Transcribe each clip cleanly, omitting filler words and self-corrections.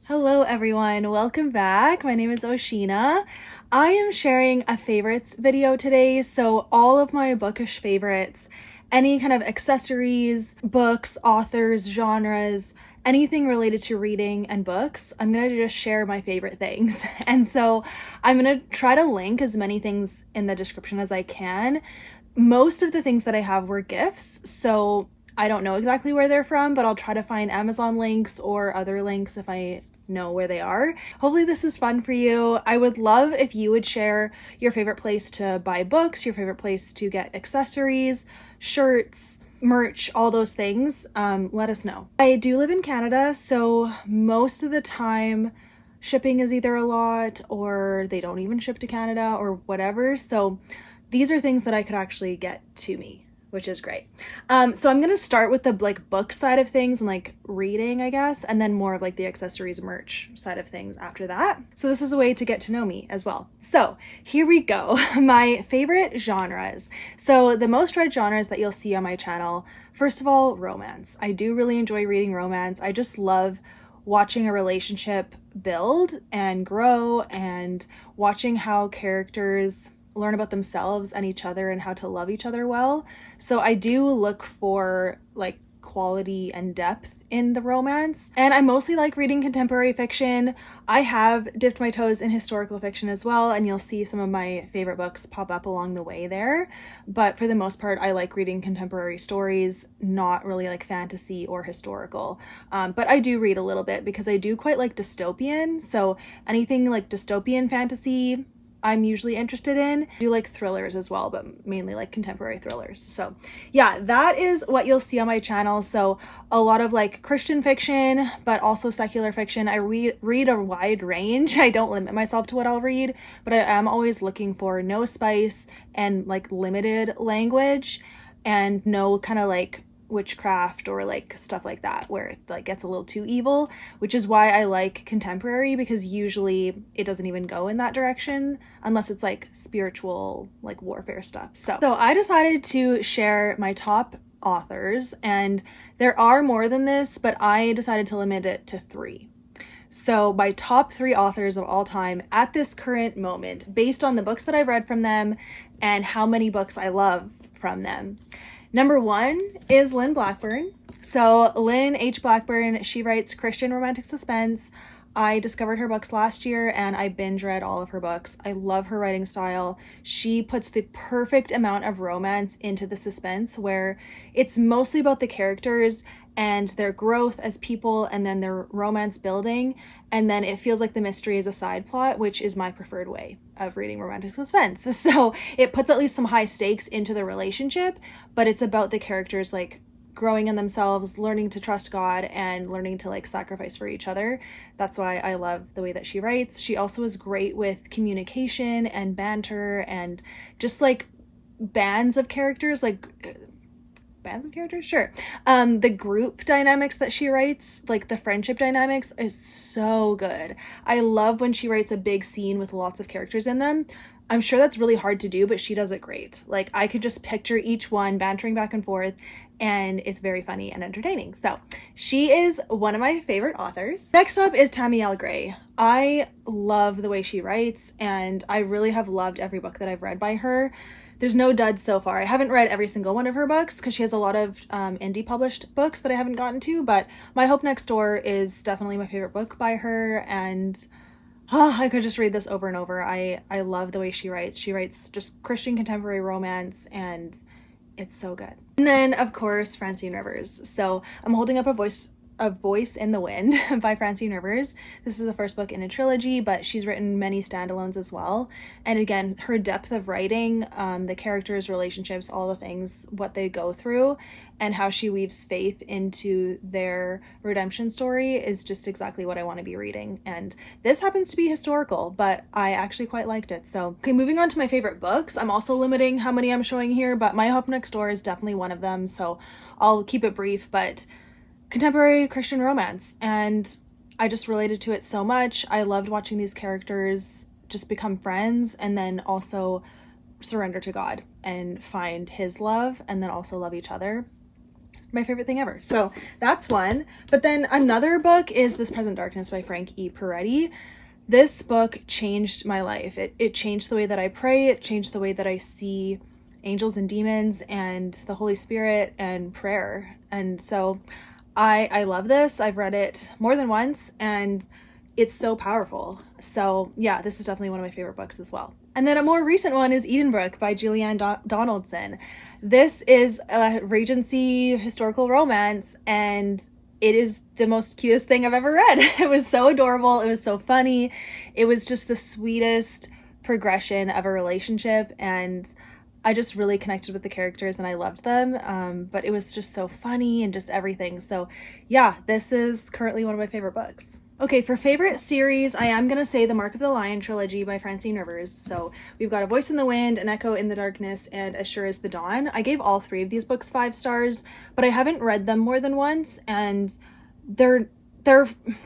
Hello everyone, welcome back. My name is Oceana. I am sharing a favorites video today, so all of my bookish favorites, any kind of accessories, books, authors, genres, anything related to reading and books, I'm gonna just share my favorite things. And so I'm gonna try to link as many things in the description as I can. Most of the things that I have were gifts, so I don't know exactly where they're from, but I'll try to find Amazon links or other links if I know where they are. Hopefully this is fun for you. I would love if you would share your favorite place to buy books, your favorite place to get accessories, shirts, merch, all those things. Let us know. I do live in Canada, so most of the time shipping is either a lot or they don't even ship to Canada or whatever. So these are things that I could actually get to me, which is great. So I'm gonna start with the book side of things and reading, I guess, and then more of the accessories merch side of things after that. So this is a way to get to know me as well. So here we go. My favorite genres. So the most read genres that you'll see on my channel, first of all, romance. I do really enjoy reading romance. I just love watching a relationship build and grow and watching how characters learn about themselves and each other and how to love each other well. So I do look for quality and depth in the romance. And I mostly like reading contemporary fiction. I have dipped my toes in historical fiction as well, and you'll see some of my favorite books pop up along the way there. But for the most part, I like reading contemporary stories, not really fantasy or historical. But I do read a little bit because I do quite like dystopian. So anything dystopian fantasy, I'm usually interested in. I do like thrillers as well, but mainly contemporary thrillers. So yeah, that is what you'll see on my channel. So a lot of Christian fiction, but also secular fiction. I read a wide range. I don't limit myself to what I'll read, but I am always looking for no spice and limited language and no kind of witchcraft or stuff like that where it gets a little too evil, which is why I like contemporary, because usually it doesn't even go in that direction unless it's spiritual warfare stuff. So I decided to share my top authors, and there are more than this, but I decided to limit it to 3. So my top 3 authors of all time at this current moment, based on the books that I've read from them and how many books I love from them. Number 1 is Lynn Blackburn. So Lynn H. Blackburn, she writes Christian romantic suspense. I discovered her books last year and I binge read all of her books. I love her writing style. She puts the perfect amount of romance into the suspense where it's mostly about the characters and their growth as people and then their romance building. And then it feels like the mystery is a side plot, which is my preferred way of reading romantic suspense. So it puts at least some high stakes into the relationship, but it's about the characters growing in themselves, learning to trust God, and learning to sacrifice for each other. That's why I love the way that she writes. She also is great with communication and banter and just bands of characters, bands of characters, sure. The group dynamics that she writes, the friendship dynamics, is so good. I love when she writes a big scene with lots of characters in them. I'm sure that's really hard to do, but she does it great. I could just picture each one bantering back and forth, and it's very funny and entertaining. So she is one of my favorite authors. Next up is Tammy L. Gray. I love the way she writes, and I really have loved every book that I've read by her. There's no duds so far. I haven't read every single one of her books because she has a lot of indie published books that I haven't gotten to, but My Hope Next Door is definitely my favorite book by her, and I could just read this over and over. I love the way she writes. She writes just Christian contemporary romance, and it's so good. And then, of course, Francine Rivers. So I'm holding up A Voice in the Wind by Francine Rivers. This is the first book in a trilogy, but she's written many standalones as well. And again, her depth of writing, the characters, relationships, all the things, what they go through, and how she weaves faith into their redemption story is just exactly what I want to be reading. And this happens to be historical, but I actually quite liked it. So, okay, moving on to my favorite books. I'm also limiting how many I'm showing here, but My Hope Next Door is definitely one of them. So I'll keep it brief, but contemporary Christian romance, and I just related to it so much. I loved watching these characters just become friends and then also surrender to God and find his love and then also love each other. my favorite thing ever. So that's one. But then another book is This Present Darkness by Frank E. Peretti. This book changed my life. It changed the way that I pray. It changed the way that I see angels and demons and the Holy Spirit and prayer. And so I love this. I've read it more than once and it's so powerful. So yeah, this is definitely one of my favorite books as well. And then a more recent one is Edenbrook by Julianne Donaldson. This is a Regency historical romance and it is the most cutest thing I've ever read. It was so adorable. It was so funny. It was just the sweetest progression of a relationship and I just really connected with the characters and I loved them. But it was just so funny and just everything. So yeah, this is currently one of my favorite books. Okay, for favorite series, I am going to say the Mark of the Lion trilogy by Francine Rivers. So we've got A Voice in the Wind, An Echo in the Darkness, and As Sure as the Dawn. I gave all three of these books 5 stars, but I haven't read them more than once, and they're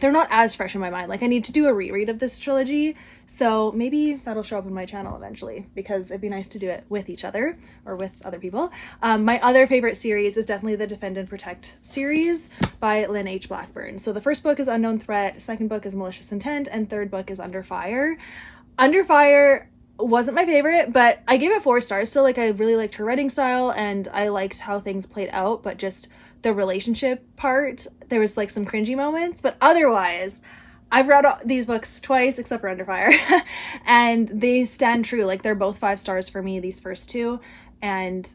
not as fresh in my mind. Like I need to do a reread of this trilogy, so maybe that'll show up in my channel eventually because it'd be nice to do it with each other or with other people. My other favorite series is definitely the Defend and Protect series by Lynn H. Blackburn. So the first book is Unknown Threat, second book is Malicious Intent, and third book is Under Fire. Under Fire wasn't my favorite, but I gave it 4 stars. So like I really liked her writing style and I liked how things played out, but just the relationship part, there was like some cringy moments, but otherwise I've read these books twice except for Under Fire and they stand true. Like they're both 5 stars for me, these first 2, and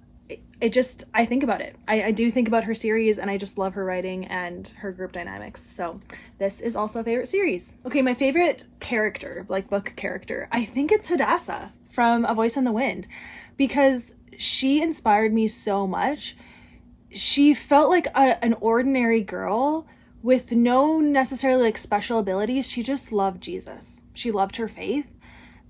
it just, I think about it. I do think about her series and I just love her writing and her group dynamics. So this is also a favorite series. Okay, my favorite character, like book character, I think it's Hadassah from A Voice in the Wind because she inspired me so much. She felt like an ordinary girl with no necessarily like special abilities. She just loved Jesus. She loved her faith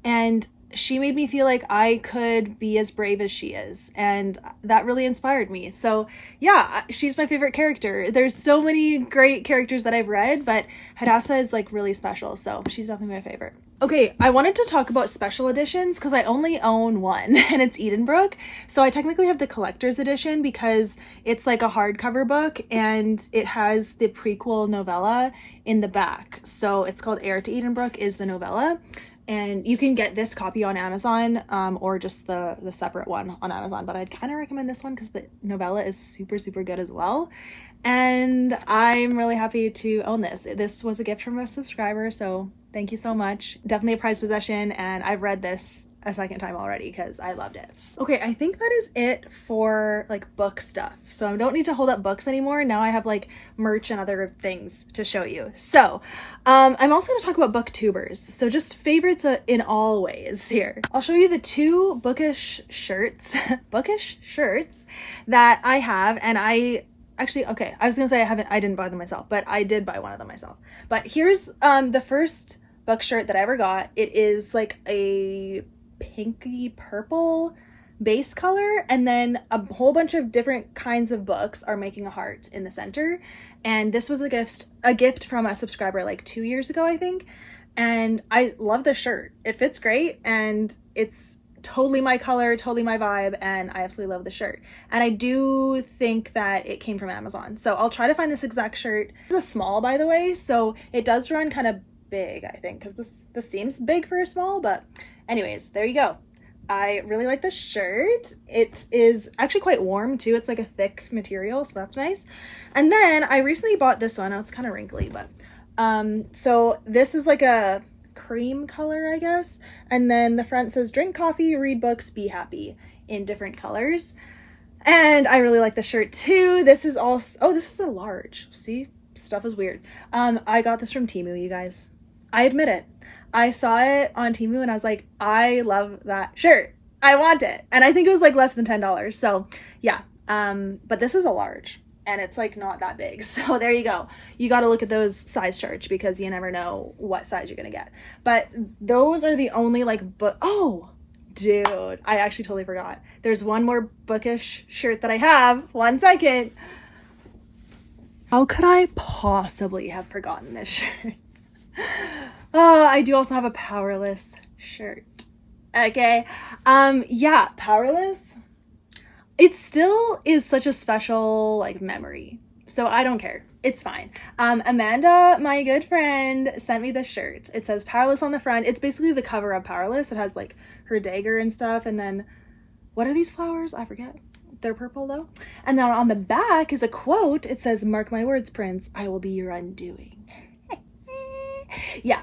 and she made me feel like I could be as brave as she is. And that really inspired me. So yeah, she's my favorite character. There's so many great characters that I've read, but Hadassah is like really special. So she's definitely my favorite. Okay, I wanted to talk about special editions because I only own one and it's Edenbrook. So I technically have the collector's edition because it's like a hardcover book and it has the prequel novella in the back. So it's called Heir to Edenbrook is the novella. And you can get this copy on Amazon or just the separate one on Amazon. But I'd kind of recommend this one because the novella is super, super good as well. And I'm really happy to own this. This was a gift from a subscriber, so thank you so much. Definitely a prized possession, and I've read this a second time already because I loved it. Okay, I think that is it for like book stuff. So I don't need to hold up books anymore. Now I have like merch and other things to show you. So I'm also going to talk about Booktubers. So just favorites in all ways here. I'll show you the 2 bookish shirts, bookish shirts that I have. And I actually, okay, I was gonna say I didn't buy them myself, but I did buy one of them myself. But here's the first book shirt that I ever got. It is like a pinky purple base color, and then a whole bunch of different kinds of books are making a heart in the center. And this was a gift from a subscriber like 2 years ago, I think. And I love the shirt. It fits great and it's totally my color, totally my vibe, and I absolutely love the shirt. And I do think that it came from Amazon. So I'll try to find this exact shirt. It's a small, by the way, so it does run kind of big, I think, because this seems big for a small, but anyways, there you go. I really like this shirt. It is actually quite warm too. It's like a thick material, so that's nice. And then I recently bought this one. Oh, it's kind of wrinkly, but so this is like a cream color, I guess. And then the front says drink coffee, read books, be happy in different colors. And I really like the shirt too. This is also, oh, this is a large. See, stuff is weird. I got this from Temu, you guys. I admit it. I saw it on Temu and I was like, I love that shirt. I want it. And I think it was like less than $10. So yeah, but this is a large and it's like not that big. So there you go. You got to look at those size charts because you never know what size you're going to get. But those are the only like, oh, dude, I actually totally forgot. There's one more bookish shirt that I have. 1 second. How could I possibly have forgotten this shirt? I do also have a Powerless shirt. Okay. Yeah, Powerless. it still is such a special like memory. So I don't care. It's fine. Amanda, my good friend, sent me this shirt. It says Powerless on the front. It's basically the cover of Powerless. It has like her dagger and stuff. And then what are these flowers? I forget. They're purple though. And then on the back is a quote. It says, "Mark my words, Prince, I will be your undoing." Yeah.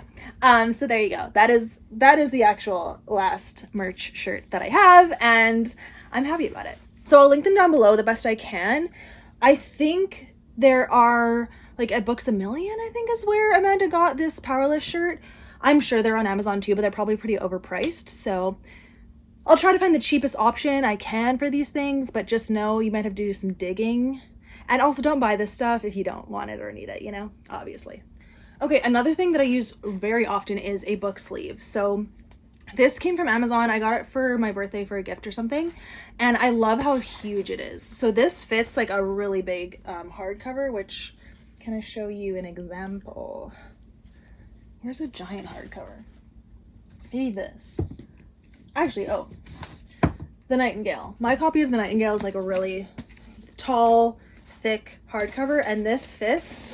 So there you go. That is the actual last merch shirt that I have, and I'm happy about it. So I'll link them down below the best I can. I think there are, like, at Books A Million, I think is where Amanda got this Powerless shirt. I'm sure they're on Amazon too, but they're probably pretty overpriced. So I'll try to find the cheapest option I can for these things, but just know you might have to do some digging. And also don't buy this stuff if you don't want it or need it, you know, obviously. Okay, another thing that I use very often is a book sleeve. So this came from Amazon. I got it for my birthday for a gift or something, and I love how huge it is. So this fits like a really big hardcover, which, can I show you an example? Here's a giant hardcover. Maybe this. Actually, oh, The Nightingale. My copy of The Nightingale is like a really tall, thick hardcover, and this fits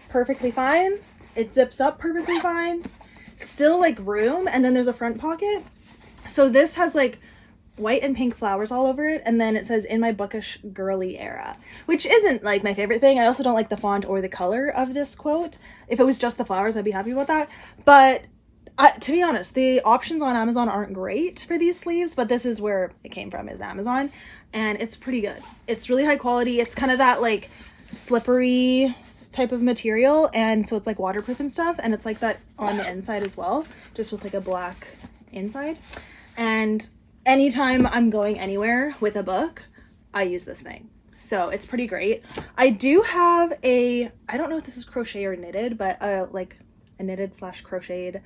perfectly fine. It zips up perfectly fine. Still like room, and then there's a front pocket. So this has like white and pink flowers all over it, and then it says "in my bookish girly era," which isn't like my favorite thing. I also don't like the font or the color of this quote. If it was just the flowers, I'd be happy with that. But to be honest, the options on Amazon aren't great for these sleeves, but this is where it came from, is Amazon, and it's pretty good. It's really high quality. It's kind of that like slippery type of material, and so it's like waterproof and stuff, and it's like that on the inside as well, just with like a black inside. And anytime I'm going anywhere with a book, I use this thing, so it's pretty great. I do have I don't know if this is crochet or knitted, but like a knitted / crocheted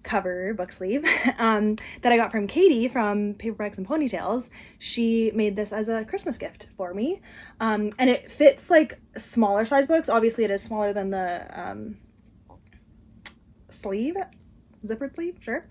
cover book sleeve that I got from Katie from Paperbacks and Ponytails. She made this as a Christmas gift for me, and it fits like smaller size books. Obviously it is smaller than the sleeve, zippered sleeve, sure.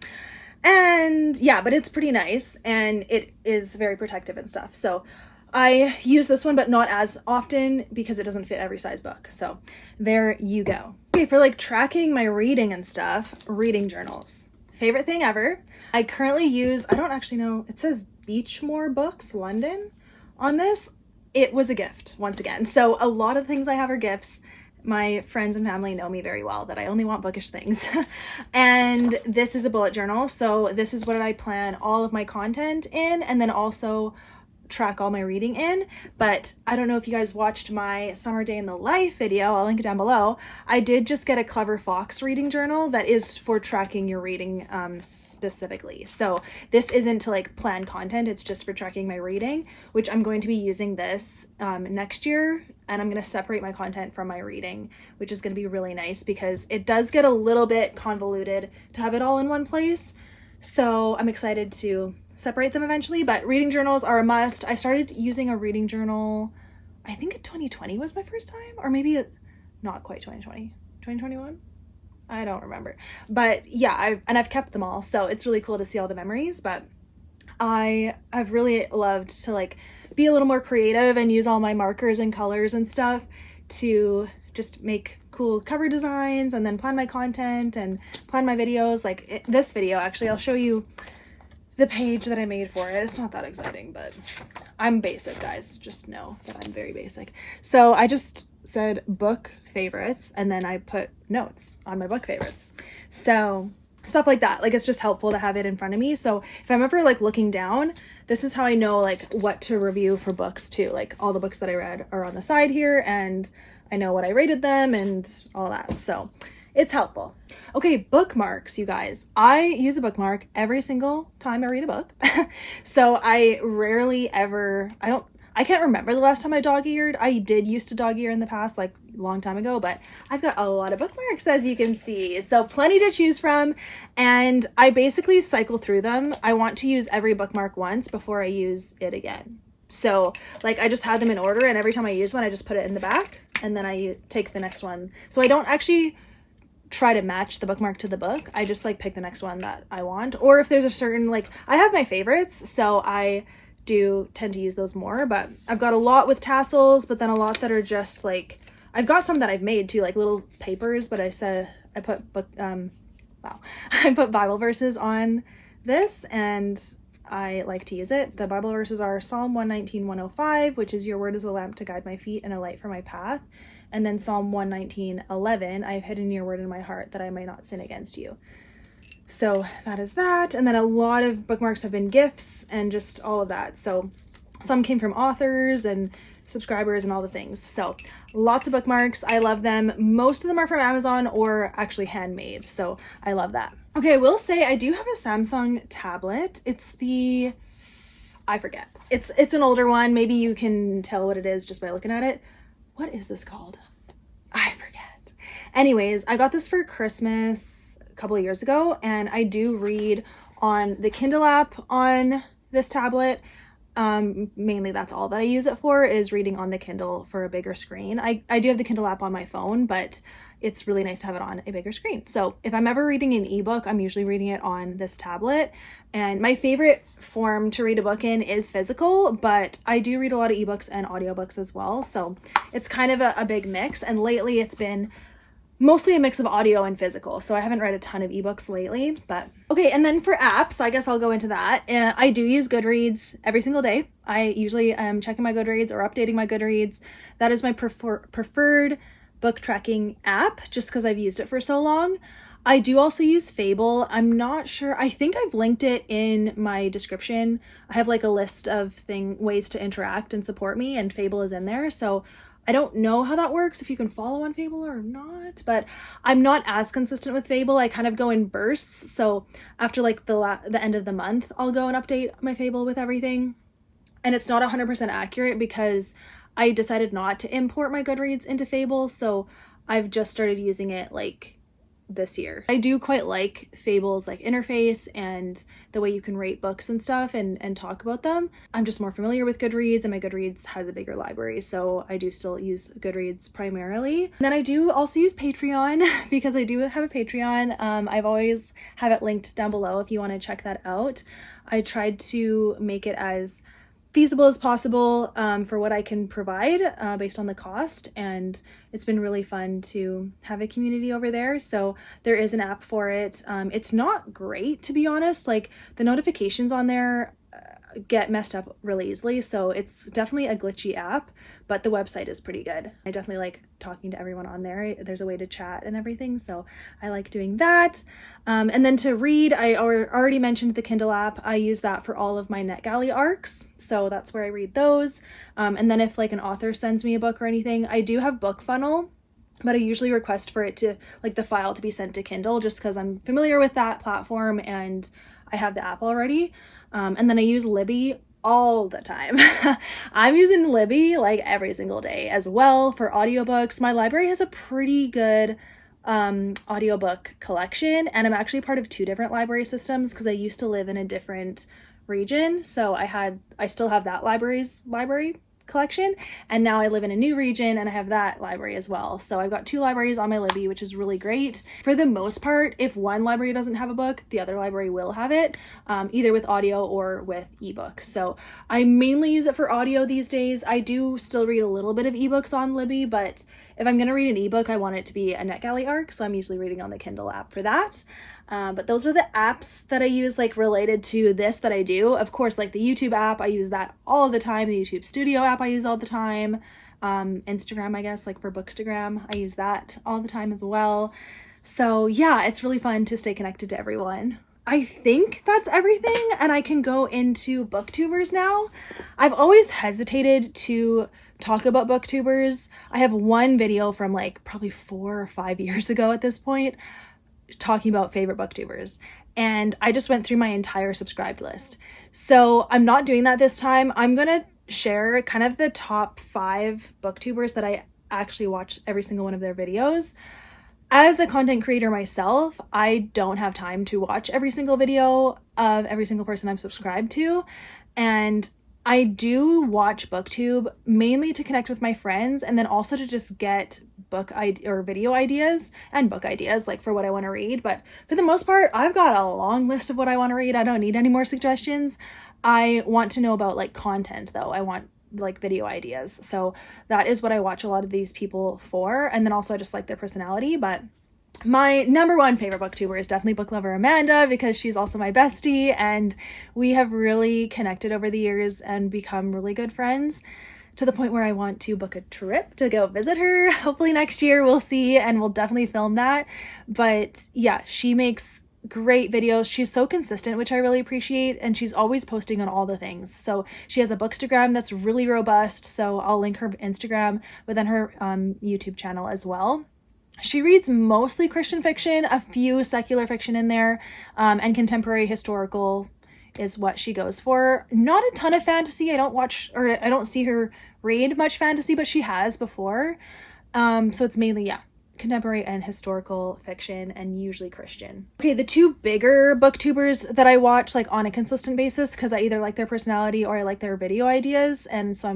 And yeah, but it's pretty nice, and it is very protective and stuff. So I use this one, but not as often because it doesn't fit every size book. So there you go. Okay, for like tracking my reading and stuff, reading journals. Favorite thing ever. I currently use, I don't actually know, it says Beechmore Books, London on this. It was a gift, once again. So a lot of the things I have are gifts. My friends and family know me very well that I only want bookish things. And this is a bullet journal. So this is what I plan all of my content in, and then also track all my reading in. But I don't know if you guys watched my summer day in the life video, I'll link it down below. I did just get a Clever Fox reading journal that is for tracking your reading specifically. So this isn't to like plan content, it's just for tracking my reading, which I'm going to be using this next year, and I'm going to separate my content from my reading, which is going to be really nice because it does get a little bit convoluted to have it all in one place. So I'm excited to separate them eventually, but reading journals are a must. I started using a reading journal, I think 2020 was my first time, or maybe not quite 2020, 2021? I don't remember. But yeah, I've kept them all, so it's really cool to see all the memories. But I've really loved to like be a little more creative and use all my markers and colors and stuff to just make cool cover designs and then plan my content and plan my videos. Like this video, actually, I'll show you the page that I made for it. It's not that exciting, but I'm basic, guys. Just know that I'm very basic. So I just said book favorites, and then I put notes on my book favorites. So stuff like that. Like, it's just helpful to have it in front of me. So if I'm ever like looking down, this is how I know like what to review for books too. Like all the books that I read are on the side here, and I know what I rated them and all that. So it's helpful. Okay, bookmarks, you guys. I use a bookmark every single time I read a book. So I rarely ever, I can't remember the last time I dog-eared. I did used to dog-ear in the past, like a long time ago, but I've got a lot of bookmarks, as you can see. So plenty to choose from, and I basically cycle through them. I want to use every bookmark once before I use it again. So like I just had them in order, and every time I use one, I just put it in the back, and then I take the next one. So I don't actually try to match the bookmark to the book. I just like pick the next one that I want. Or if there's a certain, like, I have my favorites, so I do tend to use those more, but I've got a lot with tassels, but then a lot that are just like, I've got some that I've made too, like little papers, but I put I put Bible verses on this, and I like to use it. The Bible verses are Psalm 119:105, which is, your word is a lamp to guide my feet and a light for my path. And then Psalm 119:11, I have hidden your word in my heart that I may not sin against you. So that is that. And then a lot of bookmarks have been gifts and just all of that. So some came from authors and subscribers and all the things. So lots of bookmarks. I love them. Most of them are from Amazon or actually handmade. So I love that. Okay, I will say I do have a Samsung tablet. It's the, I forget. It's an older one. Maybe you can tell what it is just by looking at it. What is this called? I forget. Anyways, I got this for Christmas a couple of years ago, and I do read on the Kindle app on this tablet. Mainly that's all that I use it for, is reading on the Kindle for a bigger screen. I do have the Kindle app on my phone, but it's really nice to have it on a bigger screen. So if I'm ever reading an ebook, I'm usually reading it on this tablet. And my favorite form to read a book in is physical, but I do read a lot of ebooks and audiobooks as well. So it's kind of a big mix. And lately it's been mostly a mix of audio and physical. So I haven't read a ton of ebooks lately, but okay. And then for apps, I guess I'll go into that. I do use Goodreads every single day. I usually am checking my Goodreads or updating my Goodreads. That is my preferred book tracking app, just because I've used it for so long. I do also use Fable. I'm not sure. I think I've linked it in my description. I have like a list of ways to interact and support me, and Fable is in there. So I don't know how that works, if you can follow on Fable or not, but I'm not as consistent with Fable. I kind of go in bursts. So after like the end of the month, I'll go and update my Fable with everything. And it's not 100% accurate because I decided not to import my Goodreads into Fable. So I've just started using it like this year. I do quite like Fable's like interface and the way you can rate books and stuff and talk about them. I'm just more familiar with Goodreads, and my Goodreads has a bigger library, so I do still use Goodreads primarily. And then I do also use Patreon because I do have a Patreon. I've always have it linked down below if you want to check that out. I tried to make it as feasible as possible for what I can provide based on the cost, and it's been really fun to have a community over there. So there is an app for it. It's not great, to be honest. Like the notifications on there get messed up really easily, so it's definitely a glitchy app, but the website is pretty good. I definitely like talking to everyone on there. There's a way to chat and everything, so I like doing that. And then to read, I already mentioned the Kindle app. I use that for all of my NetGalley arcs, so that's where I read those. And then if like an author sends me a book or anything, I do have BookFunnel, but I usually request for it to, like the file to be sent to Kindle, just because I'm familiar with that platform and I have the app already. And then I use Libby all the time. I'm using Libby like every single day as well for audiobooks. My library has a pretty good audiobook collection, and I'm actually part of 2 different library systems because I used to live in a different region. So I still have that library collection, and now I live in a new region and I have that library as well. So I've got 2 libraries on my Libby, which is really great. For the most part, if one library doesn't have a book, the other library will have it, either with audio or with ebook. So I mainly use it for audio these days. I do still read a little bit of ebooks on Libby, but if I'm going to read an ebook, I want it to be a NetGalley arc, so I'm usually reading on the Kindle app for that. But those are the apps that I use like related to this that I do. Of course, like the YouTube app, I use that all the time. The YouTube Studio app I use all the time. Instagram, I guess, like for Bookstagram, I use that all the time as well. So yeah, it's really fun to stay connected to everyone. I think that's everything, and I can go into Booktubers now. I've always hesitated to talk about Booktubers. I have one video from like probably 4 or 5 years ago at this point talking about favorite Booktubers, and I just went through my entire subscribed list. So I'm not doing that this time. I'm gonna share kind of the top 5 Booktubers that I actually watch every single one of their videos. As a content creator myself, I don't have time to watch every single video of every single person I'm subscribed to, and I do watch BookTube mainly to connect with my friends, and then also to just get or video ideas and book ideas, like for what I want to read. But for the most part, I've got a long list of what I want to read. I don't need any more suggestions. I want to know about like content though. I want like video ideas. So that is what I watch a lot of these people for. And then also I just like their personality. But my number one favorite booktuber is definitely book lover Amanda, because she's also my bestie and we have really connected over the years and become really good friends, to the point where I want to book a trip to go visit her. Hopefully next year, we'll see, and we'll definitely film that. But yeah, she makes great videos. She's so consistent, which I really appreciate, and she's always posting on all the things. So she has a Bookstagram that's really robust, so I'll link her Instagram, but then her YouTube channel as well. She reads mostly Christian fiction, a few secular fiction in there, and contemporary historical is what she goes for. Not a ton of fantasy. I don't see her read much fantasy, but she has before. So it's mainly, yeah, contemporary and historical fiction, and usually Christian. Okay, the two bigger booktubers that I watch like on a consistent basis, because I either like their personality or I like their video ideas, and so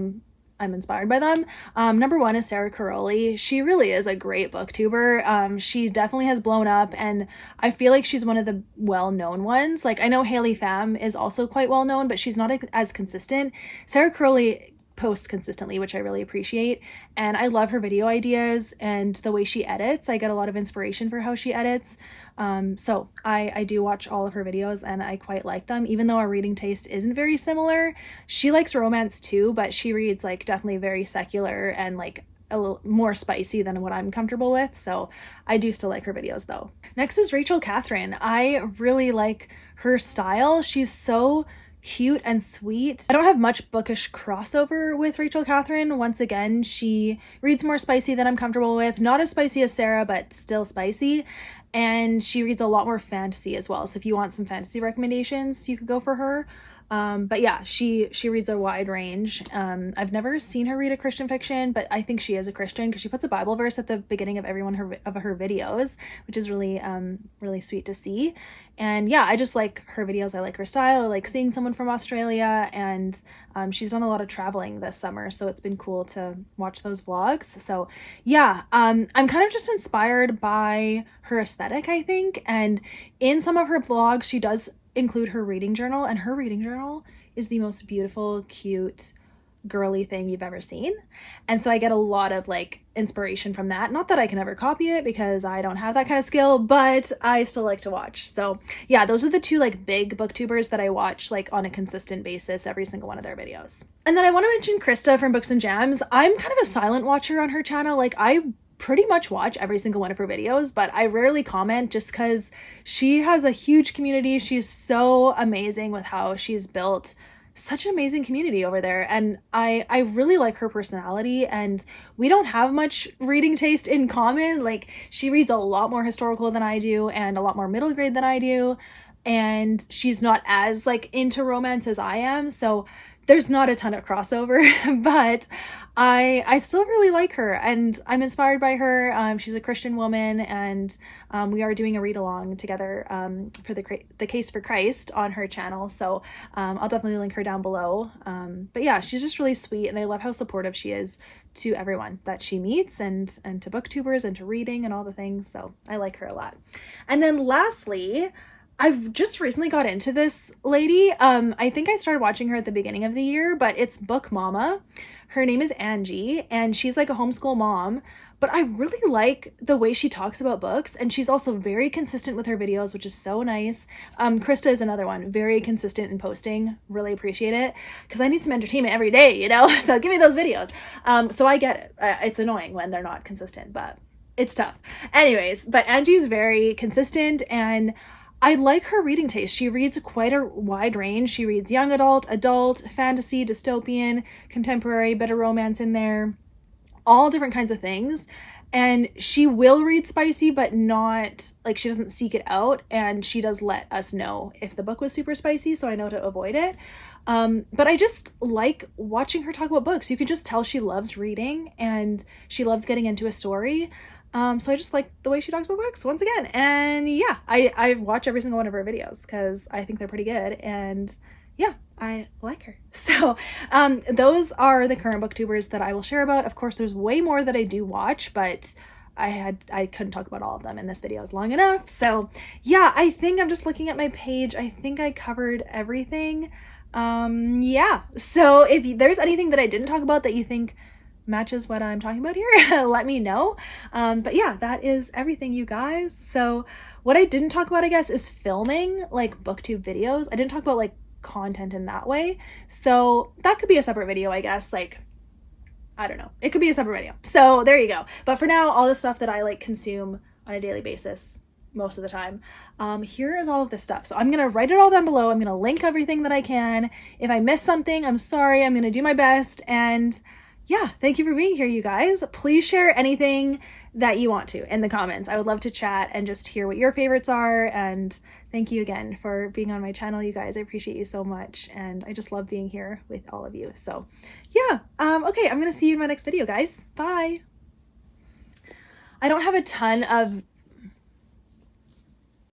I'm inspired by them. Number one is Sarah Curley. She really is a great booktuber. She definitely has blown up, and I feel like she's one of the well-known ones. Like, I know Haley Pham is also quite well-known, but she's not as consistent. Sarah Curley posts consistently, which I really appreciate, and I love her video ideas and the way she edits. I get a lot of inspiration for how she edits. So I do watch all of her videos and I quite like them, even though our reading taste isn't very similar. She likes romance too, but she reads like definitely very secular and like a little more spicy than what I'm comfortable with. So I do still like her videos though. Next is Rachel Catherine. I really like her style. She's so cute and sweet. I don't have much bookish crossover with Rachel Catherine. Once again, she reads more spicy than I'm comfortable with. Not as spicy as Sarah, but still spicy. And she reads a lot more fantasy as well. So if you want some fantasy recommendations, you could go for her. But yeah, she reads a wide range. I've never seen her read a Christian fiction, but I think she is a Christian because she puts a Bible verse at the beginning of every one of her videos, which is really really sweet to see. And yeah, I just like her videos. I like her style. I like seeing someone from Australia, and she's done a lot of traveling this summer, so it's been cool to watch those vlogs. So yeah, I'm kind of just inspired by her aesthetic, I think, and in some of her vlogs, she does include her reading journal, and her reading journal is the most beautiful, cute, girly thing you've ever seen. And so I get a lot of like inspiration from that. Not that I can ever copy it because I don't have that kind of skill, but I still like to watch. So yeah, those are the two like big booktubers that I watch like on a consistent basis, every single one of their videos. And then I want to mention Christa from Books and Jams. I'm kind of a silent watcher on her channel. Like, I pretty much watch every single one of her videos, but I rarely comment just because she has a huge community. She's so amazing with how she's built such an amazing community over there, and I really like her personality, and we don't have much reading taste in common. Like, she reads a lot more historical than I do and a lot more middle grade than I do, and she's not as like into romance as I am, so there's not a ton of crossover, but I still really like her, and I'm inspired by her. She's a Christian woman, and we are doing a read-along together for the Case for Christ on her channel, so I'll definitely link her down below. But yeah, she's just really sweet, and I love how supportive she is to everyone that she meets, and to booktubers, and to reading, and all the things, so I like her a lot. And then lastly, I've just recently got into this lady. I think I started watching her at the beginning of the year, but it's Book Mama. Her name is Angie, and she's like a homeschool mom, but I really like the way she talks about books, and she's also very consistent with her videos, which is so nice. Christa is another one, very consistent in posting. Really appreciate it, because I need some entertainment every day, you know? So give me those videos. So I get it. It's annoying when they're not consistent, but it's tough. Anyways, but Angie's very consistent, and I like her reading taste. She reads quite a wide range. She reads young adult, fantasy, dystopian, contemporary, bit of romance in there, all different kinds of things. And she will read spicy, but not, like, she doesn't seek it out. And she does let us know if the book was super spicy, so I know to avoid it. But I just like watching her talk about books. You can just tell she loves reading and she loves getting into a story. So I just like the way she talks about books once again. And yeah, I watch every single one of her videos because I think they're pretty good. And yeah, I like her. So those are the current booktubers that I will share about. Of course, there's way more that I do watch, but I couldn't talk about all of them, and this video is long enough. So yeah, I think I'm just looking at my page. I think I covered everything. Yeah, so if there's anything that I didn't talk about that you think matches what I'm talking about here, let me know. But yeah, that is everything, you guys. So what I didn't talk about, I guess, is filming like booktube videos. I didn't talk about like content in that way. So that could be a separate video, I guess. Like, I don't know. It could be a separate video. So there you go. But for now, all the stuff that I like consume on a daily basis most of the time, here is all of this stuff. So I'm gonna write it all down below. I'm gonna link everything that I can. If I miss something, I'm sorry. I'm gonna do my best. And yeah, thank you for being here, you guys. Please share anything that you want to in the comments. I would love to chat and just hear what your favorites are. And thank you again for being on my channel, you guys. I appreciate you so much. And I just love being here with all of you. So yeah, okay, I'm gonna see you in my next video, guys. Bye. I don't have a ton of